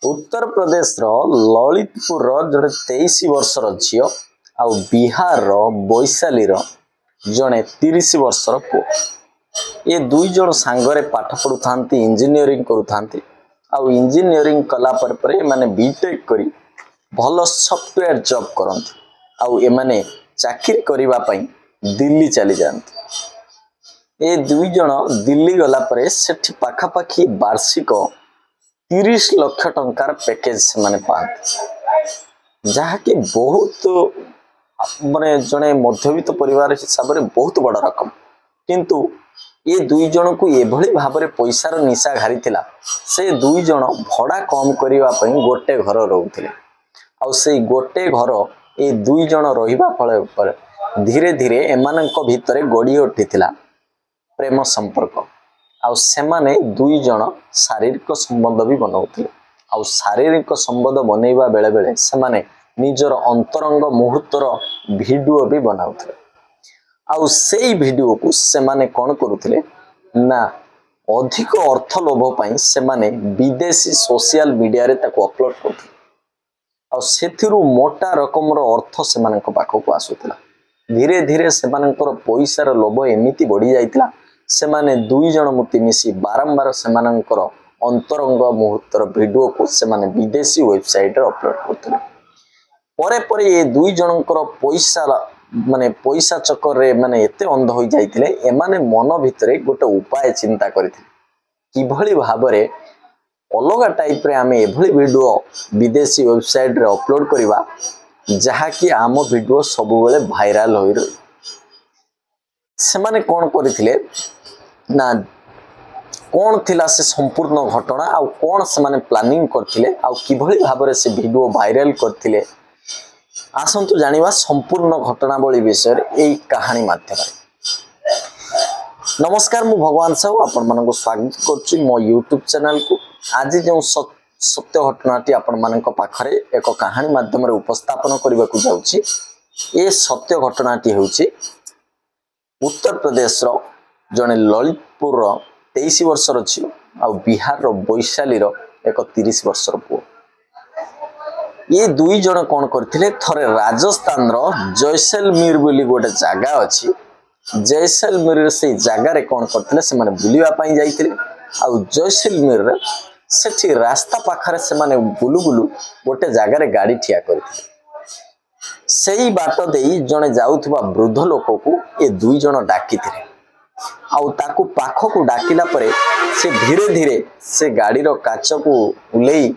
उत्तर प्रदेश ललितपुर जड़े 23 वर्षर झी आ बिहार वैशाली जड़े 30 वर्षर पु ये दुई जन सांगरे पाठ पढ़ु था इंजीनियरिंग करू इंजीनियरिंग कला पर माने बीटेक करी भल सॉफ्टवेयर जॉब करते आउ एमाने चाकरी करिबा पई दिल्ली चली जाते। ये दुई जन दिल्ली गला परे सेठी पाखापाखी वार्षिक 30 लाख टंकार पैकेज से माने पाते जहाँकि बहुत माने जड़े मध्यवित्त परिवार हिसाब से बहुत बड़ रकम किंतु ये दुई जन को एभली भाव में पैसार निशा घारी थिला। से दुई जन भड़ा कम करने गोटे घर रोते आ से गोटे घर ये दुई जन रहिबा फल धीरे धीरे एमानक भितरे गड़ी उठी प्रेम संपर्क आउ सेमाने दुई जन शारीरिक संबंध भी बनाउथिले आउ शारीरिक संबंध बनैबा बेले बेले सेमाने निजर अंतरंग मुहूर्तर वीडियो भी बनाउथिले आउ सेई वीडियो को सेमाने कोन करूथिले ना अधिक अर्थ लोभ पई सेमाने विदेशी सोशल मीडिया रे ताको अपलोड करथिले आउ सेथिरु मोटा रकम रो अर्थ सेमानक पाखको आसुथिला। धीरे धीरे सेमानकर पैसार लोभ एमिति बढ़ी जाइतिला सेमाने दुई जन मुति मिसी बारंबार सेमानकर अंतरंग मुहूर्तर वीडियो को सेमाने विदेशी वेबसाइट रे अपलोड करथिले। परे परे ये दुई जनकर पैसा माने पैसा चक्कर रे माने एते अंध होई जाइतिले एमाने मन भितरे गोटे उपाय चिंता करथिले किभली भाबरे अलगा टाइप रे आमे एभली वीडियो विदेशी वेबसाइट रे अपलोड करिवा जहा कि आम वीडियो सब बेले भाइराल होई रही। सेमाने कोन करथिले ना कौन थिला से संपूर्ण घटना आउ कौन से माने प्लानिंग करथिले आउ किभली भाबरे से वीडियो वायरल करथिले आसंतु जानिबा संपूर्ण घटनावली विषय एई कहानी माध्यम। नमस्कार मु भगवान साहू आपण मानको स्वागत करछि मो यूट्यूब चैनल को। आज जो सत्य घटनाटी आपण मानक पाखरे एक कहानी माध्यम रे उपस्थापन करबा को जाउछि। ए सत्य घटनाटी होउछि उत्तर प्रदेश रो जने ललितपुर 23 वर्षर झियो आ बिहार रो वैशाली रो एक 30 वर्षर पुओ। ये दुई जन कोन करथिले थरे राजस्थान रो जैसलमेर बोली गोटे जागा अछि जैसलमेर से जागा रे कोन करथिले से माने बुलिबा पई जाइथिले आ जैसलमेर रे सेठी रास्ता पाखरे से माने बुलु बुलु गोटे जागा रे गाड़ी ठिया करथिले। सेई बाट देई जने जाउथबा वृद्ध लोक को ए दुई जन डाकिथिले आउ ताकू पाख को डाकिला परे से धीरे धीरे से गाड़ी रो काच को उलेई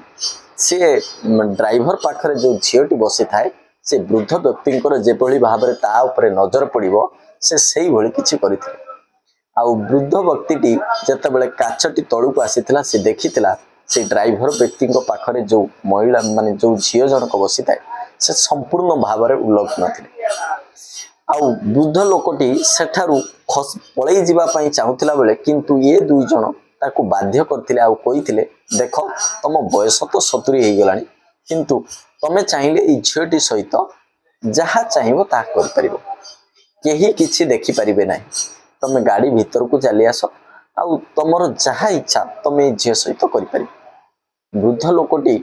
से ड्राइवर पाखरे जो झीटी बसी थाए से वृद्ध व्यक्तिंकर जेभली भाव में ता उपरे नजर पड़िबो से सेई भली किछि करिथिले। आउ वृद्ध व्यक्तिटी जेतेबेले काचटी तळु को आसीथिला से देखिथिला से ड्राइवर व्यक्तिंक पाखरे जो महिला माने जो झियो जनक बसी थाए से संपूर्ण भाव में उल्लग्न थिले आउ वृद्ध लोकटी सेठारु पळै जिबा पई चाहुथिला बेले किंतु ये दुई जन ताको बाध्य करथिले आउ कहिथिले देखो तम बयस तो 70 हे गलानी किंतु तमे चाहिले ई झियोटी सहित जहा चाहिबो ता कर परिबो केही किछि देखि परिबे नाही तमे गाड़ी भीतर को चली आस आउ तमर जहा इच्छा तमे झियो सहित करि परिबो। वृद्ध लोकटी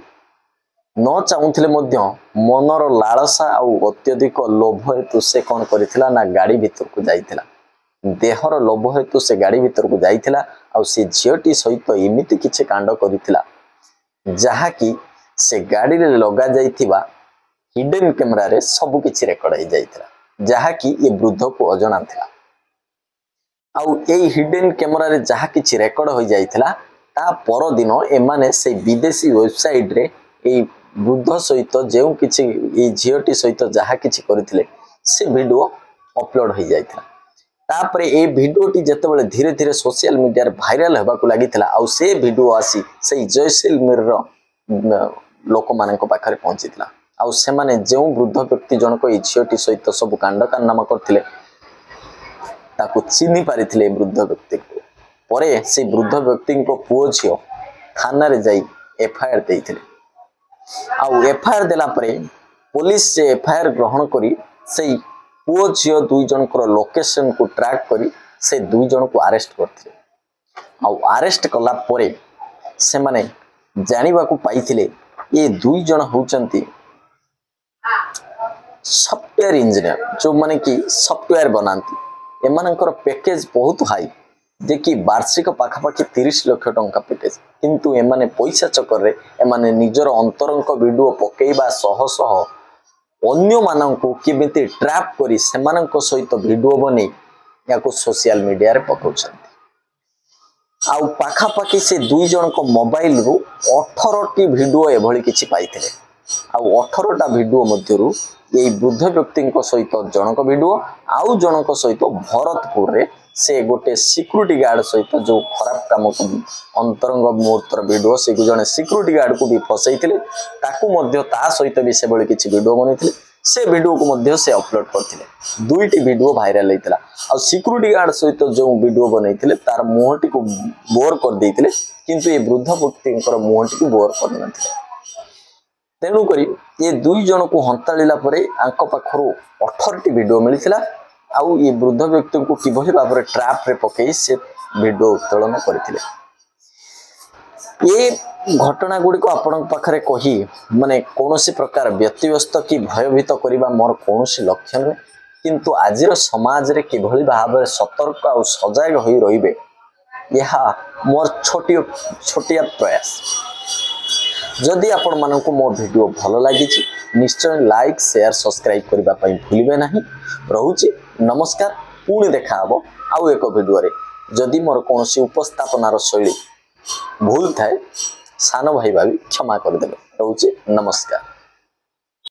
न चाहूले मनर लालसा आउ अत्यधिक लोभ हेतु से कौन करिथिला ना गाड़ी भीतर को जाइथिला देहर लोभ हेतु से गाड़ी भीतर को जाइथिला आउ से झियोटी सहित एमिति किछि कांड करिथिला जहा कि से गाड़ी रे लगा जाइथिबा हिडन कैमरा रे सब किछि रेकॉर्ड हो जाइथिला जहा कि ये वृद्ध को अजଣା थिला आउ ए हिडन कैमरा रे जहा किछि रेकॉर्ड हो जाइथिला ता पर दिन एमाने से विदेशी वेबसाइट रे ए वृद्ध सहित जो किछि ए झियोटी सहित जहा किछि करथिले से वीडियो अपलोड हो जाइथिला। तापर ए वीडियोटी जेतेबेले धीरे धीरे सोशल मीडिया रे वायरल हेबा को लागिथिला आउ से वीडियो आसी से जैसलमेर रो लोक मानक पाखरे पहुंचीथिला आउ से माने जो वृद्ध व्यक्ति जनक ए झियोटी सहित सब कांड कारनामा करथिले ताको चिन्हि पारिथिले वृद्ध व्यक्ति को परे से वृद्ध व्यक्ति को पुओ झियो थाना रे जाई एफआईआर देइथिले आउ एफआईआर देला परे पुलिस से एफआईआर ग्रहण करी से पुओ झियो दुई जनकर लोकेशन को ट्रैक करी से दुई जन को अरेस्ट करथिले आउ अरेस्ट कला परे से माने जानिबा को पाइथिले ये दुई जन होचंती सॉफ्टवेयर इंजीनियर जो माने कि सॉफ्टवेयर बनाती एमानकर पैकेज बहुत हाई जे कि वार्षिक पाखापाखि 30 लाख टंका पैकेज किंतु एमाने पैसा चक्कर रे एमाने निजर अंतरंक वीडियो पकेइबा सह सह अन्य माननको केमिति ट्रैप करी सेमानक सहित वीडियो बने याको सोशल मीडिया रे पकाउछंती आउ पाखापाखि से दुई जन को मोबाइल रु 18 टी वीडियो एभली किछि पाइथिले आउ 18 टा वीडियो मध्यरु ये वृद्ध व्यक्ति सहित जनक वीडियो आउ जनक सहित भरतपुर रे से गोटे सिक्यूरिटी गार्ड सहित जो खराब काम अंतरंग मुहूर्तर वीडियो से जने सिक्यूरिटी गार्ड को भी फसैथिले ताकू मध्य ता सहित भी से बळे किछि वीडियो बनेथिले से वीडियो को मध्य से अपलोड करथिले दुईटी वीडियो वायरल होइतला आ सिक्यूरिटी गार्ड सहित जो वीडियो बनेथिले तार मुहटी को बोर कर देथिले किंतु ये वृद्ध व्यक्ति मुहटी को बोर कर नथिले तेणु करी ये दुई जन को हंताड़ा परे आंक पाखरु 18 टी वीडियो मिलथिला आउ ये वृद्ध व्यक्ति को किभली भाव में ट्रैप रे पकई से वीडियो उत्तोलन करथिले ये घटना गुडी को आपण पाखरे कही माने कोनोसी प्रकार व्यक्तिव्यस्त की भयभीत करिबा मोर कोनोसी लक्ष्य नै किंतु आजिर समाज रे किभली भाव में सतर्क आ सजग होई रहिबे यहा मोर छोटिया प्रयास जदि आपण मानक मो वीडियो भल लगी निश्चय लाइक शेयर सब्सक्राइब करबा पई भूलिबे नाही रहूची नमस्कार पुणी देखा हबो आउ एक वीडियो रे जदि मोर कोनोसी उपस्थापनार शैली भूल थाए सान भाई भाभी क्षमा कर देबे रहूची नमस्कार।